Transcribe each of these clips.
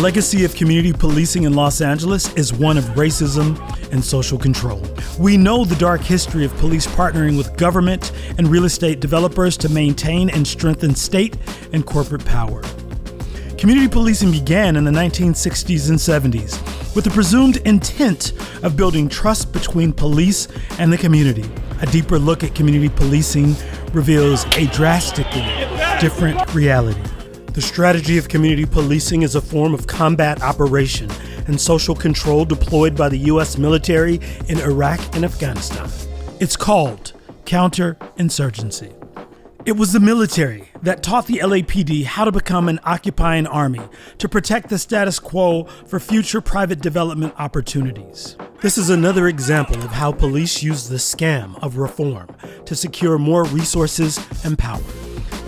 legacy of community policing in Los Angeles is one of racism and social control. We know the dark history of police partnering with government and real estate developers to maintain and strengthen state and corporate power. Community policing began in the 1960s and 70s with the presumed intent of building trust between police and the community. A deeper look at community policing reveals a drastically different reality. The strategy of community policing is a form of combat operation and social control deployed by the U.S. military in Iraq and Afghanistan. It's called counterinsurgency. It was the military that taught the LAPD how to become an occupying army to protect the status quo for future private development opportunities. This is another example of how police use the scam of reform to secure more resources and power.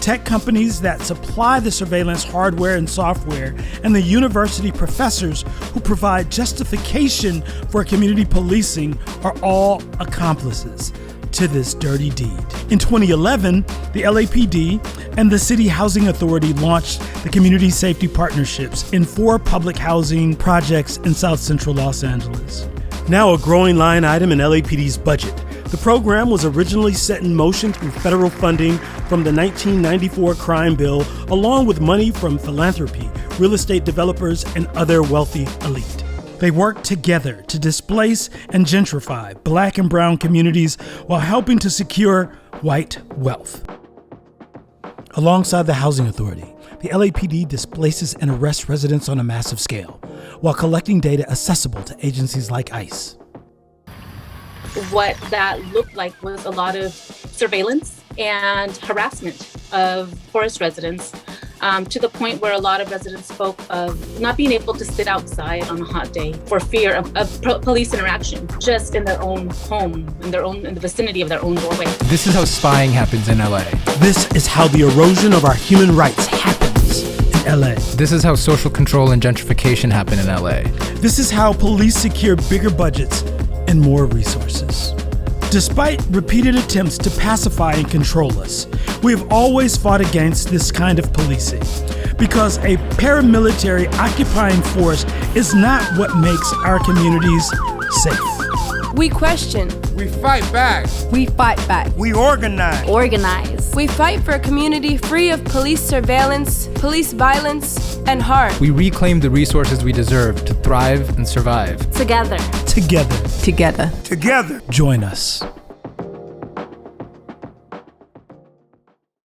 Tech companies that supply the surveillance hardware and software, and the university professors who provide justification for community policing are all accomplices to this dirty deed. In 2011, the LAPD and the City Housing Authority launched the Community Safety Partnerships in 4 public housing projects in South Central Los Angeles. Now a growing line item in LAPD's budget, the program was originally set in motion through federal funding from the 1994 crime bill, along with money from philanthropy, real estate developers, and other wealthy elite. They worked together to displace and gentrify Black and brown communities while helping to secure white wealth. Alongside the Housing Authority, the LAPD displaces and arrests residents on a massive scale, while collecting data accessible to agencies like ICE. What that looked like was a lot of surveillance and harassment of forest residents, to the point where a lot of residents spoke of not being able to sit outside on a hot day for fear of police interaction, just in their own home, in the vicinity of their own doorway. This is how spying happens in LA. This is how the erosion of our human rights happens in LA. This is how social control and gentrification happen in LA. This is how police secure bigger budgets and more resources. Despite repeated attempts to pacify and control us, we have always fought against this kind of policing, because a paramilitary occupying force is not what makes our communities safe. We question. We fight back. We fight back. We organize. Organize. We fight for a community free of police surveillance, police violence, and harm. We reclaim the resources we deserve to thrive and survive. Together. Together. Together. Together. Join us.